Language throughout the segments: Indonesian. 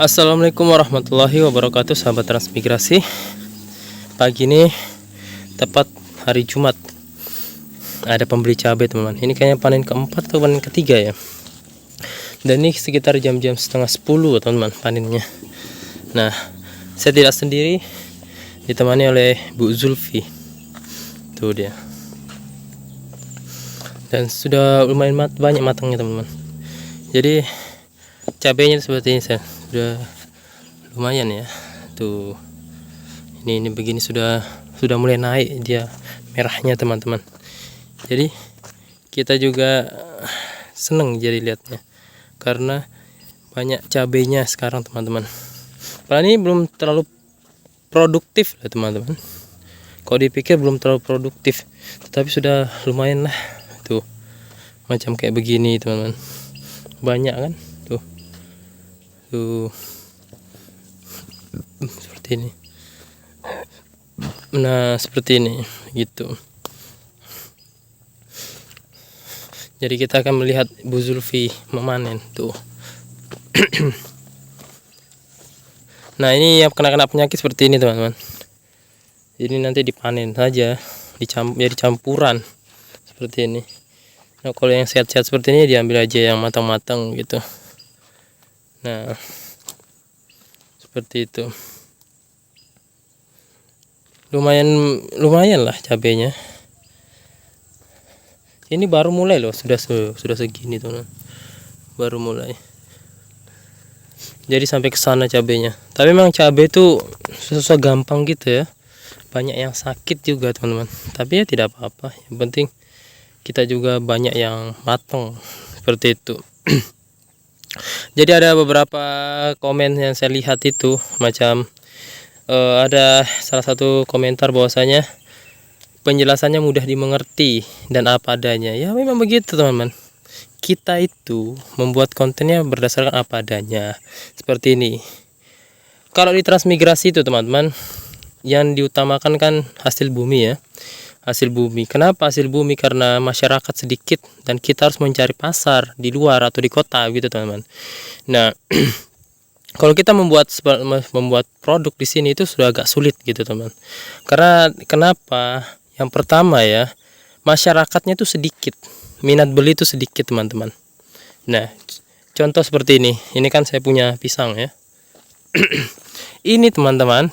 Assalamualaikum warahmatullahi wabarakatuh, sahabat transmigrasi. Pagi ini tepat hari Jumat, ada pembeli cabai teman-teman. Ini kayaknya panen keempat atau panen ketiga ya. Dan ini sekitar jam-jam setengah 10 teman-teman panennya. Nah, saya tidak sendiri, ditemani oleh Bu Zulfi. Tuh dia. Dan sudah lumayan banyak matangnya teman-teman. Jadi cabenya seperti ini, sudah lumayan ya. Tuh, ini begini sudah mulai naik dia merahnya teman-teman. Jadi kita juga seneng jadi lihatnya karena banyak cabenya sekarang teman-teman. Padahal ini belum terlalu produktif lah teman-teman. Kalau dipikir belum terlalu produktif, tetapi sudah lumayan lah. Tuh, macam kayak begini teman-teman. Banyak kan? Tuh seperti ini. Nah, seperti ini gitu. Jadi kita akan melihat Bu Zulfi memanen tuh. Nah, ini yang kena penyakit seperti ini teman-teman. Ini nanti dipanen saja, jadi campuran seperti ini. Nah, kalau yang sehat-sehat seperti ini diambil aja yang matang-matang gitu. Nah, seperti itu. Lumayan lah cabenya. Ini baru mulai loh, sudah segini tuh, baru mulai. Jadi sampai ke sana cabenya. Tapi memang cabai itu susah gampang gitu ya. Banyak yang sakit juga teman-teman. Tapi ya tidak apa-apa. Yang penting kita juga banyak yang matang seperti itu. Jadi ada beberapa komen yang saya lihat itu macam ada salah satu komentar bahwasanya penjelasannya mudah dimengerti dan apa adanya. Ya memang begitu teman-teman. Kita itu membuat kontennya berdasarkan apa adanya. Seperti ini. Kalau di transmigrasi itu teman-teman, yang diutamakan kan hasil bumi ya. Hasil bumi. Kenapa hasil bumi? Karena masyarakat sedikit dan kita harus mencari pasar di luar atau di kota gitu teman-teman. Nah, kalau kita membuat produk di sini itu sudah agak sulit gitu teman. Karena kenapa? Yang pertama ya, masyarakatnya itu sedikit, minat beli itu sedikit teman-teman. Nah, contoh seperti ini. Ini kan saya punya pisang ya. Ini teman-teman,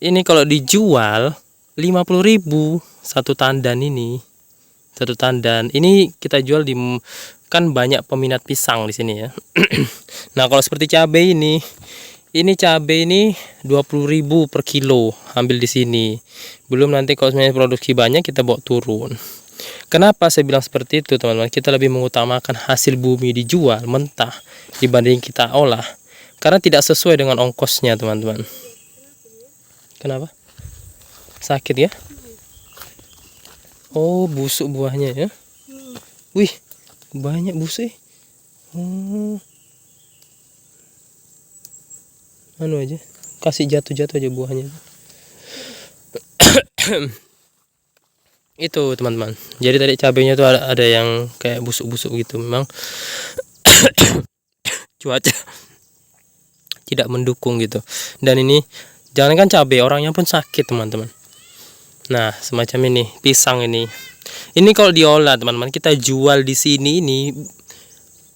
ini kalau dijual 50.000 satu tandan ini. Satu tandan. Ini kita jual kan banyak peminat pisang di sini ya. Nah, kalau seperti cabai ini cabai ini 20.000 per kilo ambil di sini. Belum nanti kalau sebenarnya produksi banyak kita bawa turun. Kenapa saya bilang seperti itu teman-teman? Kita lebih mengutamakan hasil bumi dijual mentah dibanding kita olah. Karena tidak sesuai dengan ongkosnya teman-teman. Kenapa? Sakit ya? Oh, busuk buahnya ya. Wih, banyak busuk. Anu aja, kasih jatuh-jatuh aja buahnya. Itu teman-teman. Jadi tadi cabenya tuh ada yang kayak busuk-busuk gitu. Memang cuaca tidak mendukung gitu. Dan ini jangankan cabai, orangnya pun sakit teman-teman. Nah, semacam ini, pisang ini. Ini kalau diolah teman-teman, kita jual di sini ini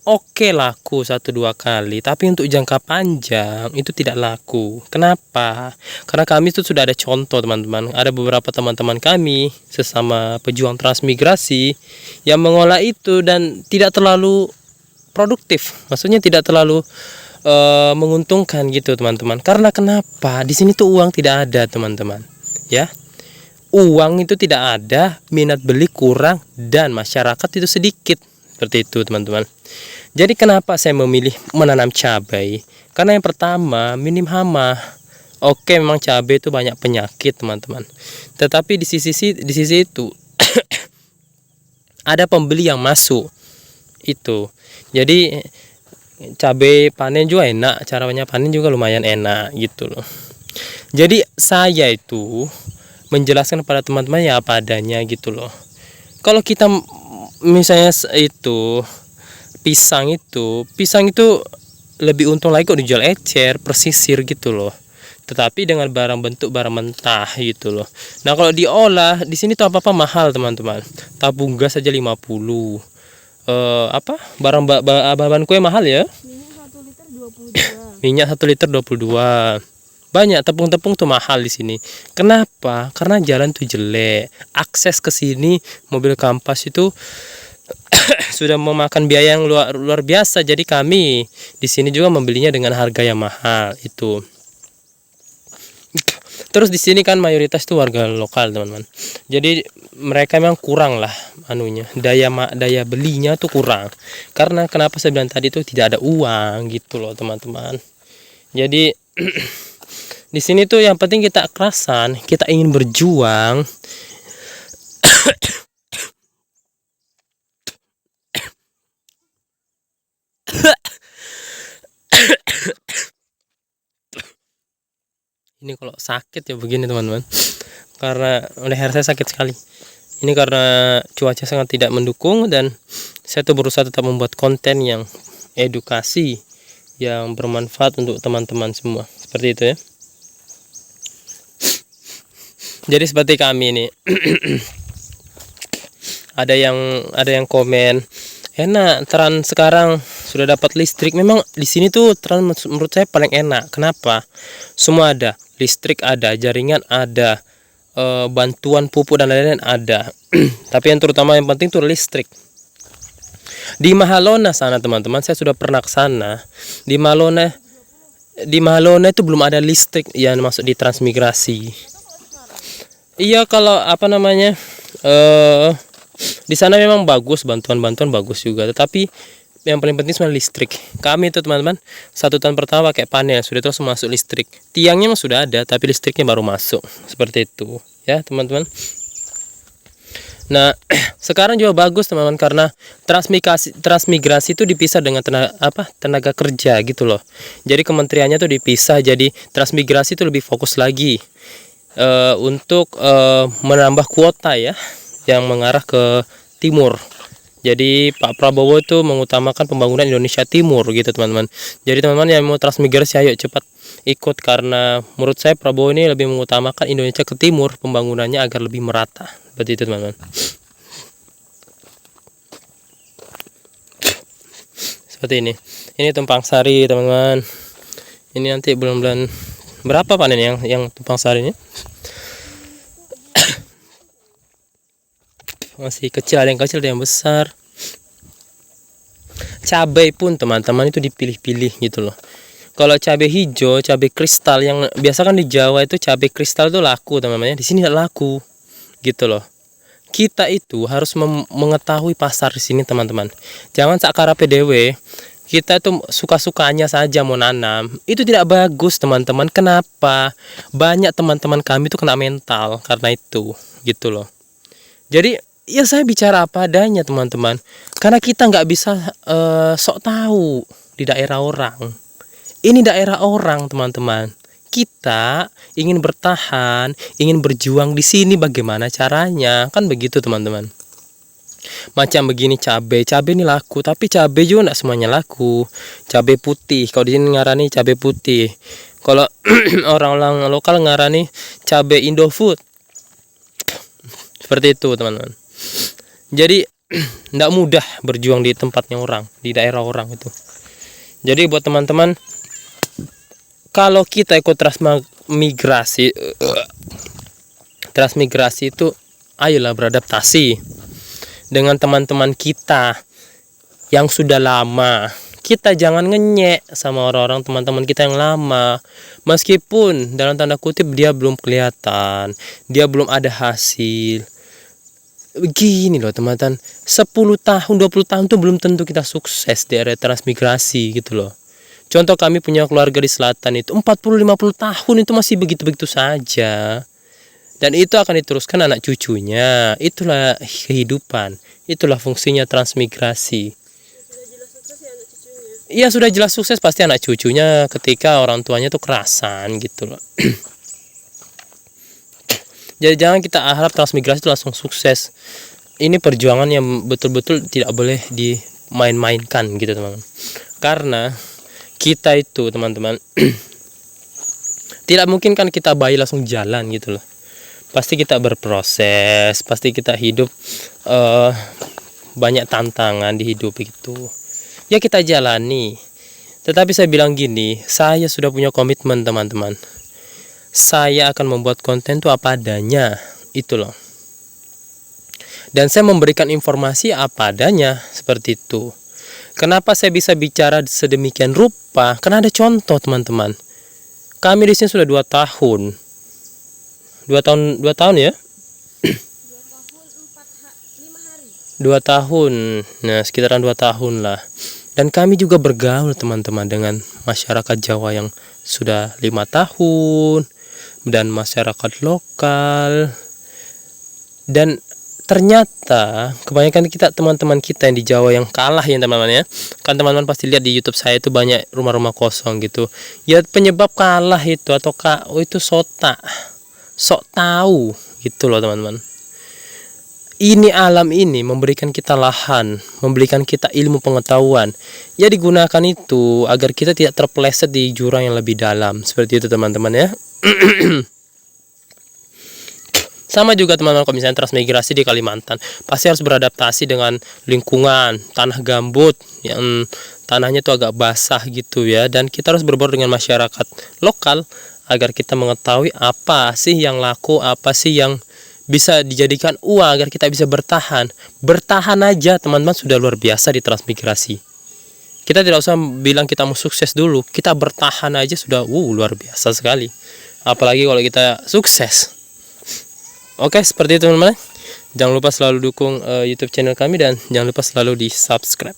oke laku 1-2 kali, tapi untuk jangka panjang itu tidak laku. Kenapa? Karena kami itu sudah ada contoh teman-teman. Ada beberapa teman-teman kami sesama pejuang transmigrasi yang mengolah itu dan tidak terlalu produktif. Maksudnya tidak terlalu menguntungkan gitu teman-teman. Karena kenapa? Di sini tuh uang tidak ada teman-teman. Ya. Uang itu tidak ada, minat beli kurang, dan masyarakat itu sedikit. Seperti itu teman-teman. Jadi kenapa saya memilih menanam cabai? Karena yang pertama, minim hama. Oke, memang cabai itu banyak penyakit teman-teman. Tetapi di sisi itu ada pembeli yang masuk. Itu. Jadi cabai panen juga enak, caranya panen juga lumayan enak gitu loh. Jadi saya itu menjelaskan kepada teman-teman ya apa adanya gitu loh. Kalau kita misalnya itu pisang itu lebih untung lagi kok dijual ecer, persisir gitu loh. Tetapi dengan barang mentah gitu loh. Nah, kalau diolah di sini tuh apa-apa mahal, teman-teman. Tabung gas saja 50. Bahan kue mahal ya. Minyak 1 liter 22. Banyak tepung-tepung tuh mahal di sini. Kenapa? Karena jalan tuh jelek. Akses ke sini mobil Kampas itu sudah memakan biaya yang luar biasa. Jadi kami di sini juga membelinya dengan harga yang mahal itu. Terus di sini kan mayoritas itu warga lokal, teman-teman. Jadi mereka memang kurang lah anunya, daya belinya tuh kurang. Karena kenapa saya bilang tadi tuh tidak ada uang gitu loh, teman-teman. Jadi di sini tuh yang penting kita kerasan, kita ingin berjuang. Ini kalau sakit ya begini, teman-teman. Karena leher saya sakit sekali. Ini karena cuaca sangat tidak mendukung dan saya tuh berusaha tetap membuat konten yang edukasi, yang bermanfaat untuk teman-teman semua. Seperti itu ya. Jadi seperti kami ini. ada yang komen, enak Trans sekarang sudah dapat listrik. Memang di sini tuh Trans menurut saya paling enak. Kenapa? Semua ada, listrik ada, jaringan ada, bantuan pupuk dan lain-lain ada. Tapi yang terutama yang penting tuh listrik. Di Mahalona sana, teman-teman, saya sudah pernah ke sana. Di Mahalona itu belum ada listrik yang masuk di transmigrasi. Iya, kalau apa namanya, di sana memang bagus, bantuan bagus juga, tetapi yang paling penting sebenarnya listrik. Kami itu, teman-teman, 1 tahun pertama pakai panel, sudah terus masuk listrik. Tiangnya memang sudah ada, tapi listriknya baru masuk. Seperti itu ya, teman-teman. Nah, sekarang juga bagus, teman-teman, karena transmigrasi itu dipisah dengan tenaga kerja gitu loh. Jadi kementeriannya tuh dipisah, jadi transmigrasi itu lebih fokus lagi untuk menambah kuota ya, yang mengarah ke timur. Jadi Pak Prabowo itu mengutamakan pembangunan Indonesia Timur gitu, teman-teman. Jadi teman-teman yang mau transmigrasi, ayo cepat ikut, karena menurut saya Prabowo ini lebih mengutamakan Indonesia ke timur, pembangunannya agar lebih merata. Seperti itu, teman-teman. Seperti ini. Ini tumpang sari, teman-teman. Ini nanti bulan-bulan berapa panen yang tumpang sarinya? Masih kecil, ada yang kecil, ada yang besar. Cabai pun, teman-teman, itu dipilih-pilih gitu loh. Kalau cabai hijau, cabai kristal yang biasa kan di Jawa itu cabai kristal itu laku, teman-teman. Di sini tidak laku gitu loh. Kita itu harus mengetahui pasar di sini, teman-teman. Jangan sakara PDW kita tuh suka-sukanya saja mau nanam. Itu tidak bagus, teman-teman. Kenapa? Banyak teman-teman kami itu kena mental karena itu gitu loh. Jadi ya saya bicara apa adanya, teman-teman, karena kita nggak bisa sok tahu di daerah orang. Ini daerah orang, teman-teman. Kita ingin bertahan, ingin berjuang di sini, bagaimana caranya? Kan begitu, teman-teman. Macam begini, cabai ini laku, tapi cabai juga nggak semuanya laku. Cabai putih, kalau di sini ngarani cabai putih. Kalau orang-orang lokal ngarani cabai Indofood. Seperti itu, teman-teman. Jadi tidak mudah berjuang di tempatnya orang, di daerah orang itu. Jadi buat teman-teman, kalau kita ikut transmigrasi itu, ayolah beradaptasi dengan teman-teman kita yang sudah lama. Kita jangan ngenyek sama orang-orang teman-teman kita yang lama. Meskipun dalam tanda kutip dia belum kelihatan, dia belum ada hasil. Begini loh, teman-teman, 10 tahun 20 tahun tuh belum tentu kita sukses di area transmigrasi gitu loh. Contoh, kami punya keluarga di selatan itu 40-50 tahun itu masih begitu-begitu saja. Dan itu akan diteruskan anak cucunya. Itulah kehidupan, itulah fungsinya transmigrasi. Iya, sudah jelas sukses pasti anak cucunya ketika orang tuanya tuh kerasan gitu loh. Jadi jangan kita harap transmigrasi itu langsung sukses. Ini perjuangan yang betul-betul tidak boleh dimain-mainkan gitu, teman-teman. Karena kita itu teman-teman tidak mungkin kan kita bayi langsung jalan gitu loh. Pasti kita berproses, pasti kita hidup banyak tantangan di hidup itu. Ya kita jalani. Tetapi saya bilang gini, saya sudah punya komitmen teman-teman. Saya akan membuat konten itu apa adanya, itu loh. Dan saya memberikan informasi apa adanya, seperti itu. Kenapa saya bisa bicara sedemikian rupa? Karena ada contoh teman-teman. Kami di sini sudah 2 tahun. 2 tahun ya? 2 tahun. Nah, sekitaran 2 tahun lah. Dan kami juga bergaul teman-teman dengan masyarakat Jawa yang sudah 5 tahun dan masyarakat lokal. Dan ternyata kebanyakan kita teman-teman kita yang di Jawa yang kalah ya teman-teman ya. Kan teman-teman pasti lihat di YouTube saya itu banyak rumah-rumah kosong gitu. Ya penyebab kalah itu atau itu sok tahu gitu loh teman-teman. Ini alam ini memberikan kita lahan, memberikan kita ilmu pengetahuan. Ya digunakan itu agar kita tidak terpeleset di jurang yang lebih dalam. Seperti itu teman-teman ya. Sama juga teman-teman kalau misalnya transmigrasi di Kalimantan, pasti harus beradaptasi dengan lingkungan, tanah gambut yang tanahnya itu agak basah gitu ya. Dan kita harus berbaur dengan masyarakat lokal agar kita mengetahui apa sih yang laku, apa sih yang bisa dijadikan uang agar kita bisa bertahan. Bertahan aja teman-teman sudah luar biasa di transmigrasi. Kita tidak usah bilang kita mau sukses dulu, kita bertahan aja sudah luar biasa sekali. Apalagi kalau kita sukses. Oke, seperti itu teman-teman. Jangan lupa selalu dukung YouTube channel kami dan jangan lupa selalu di subscribe.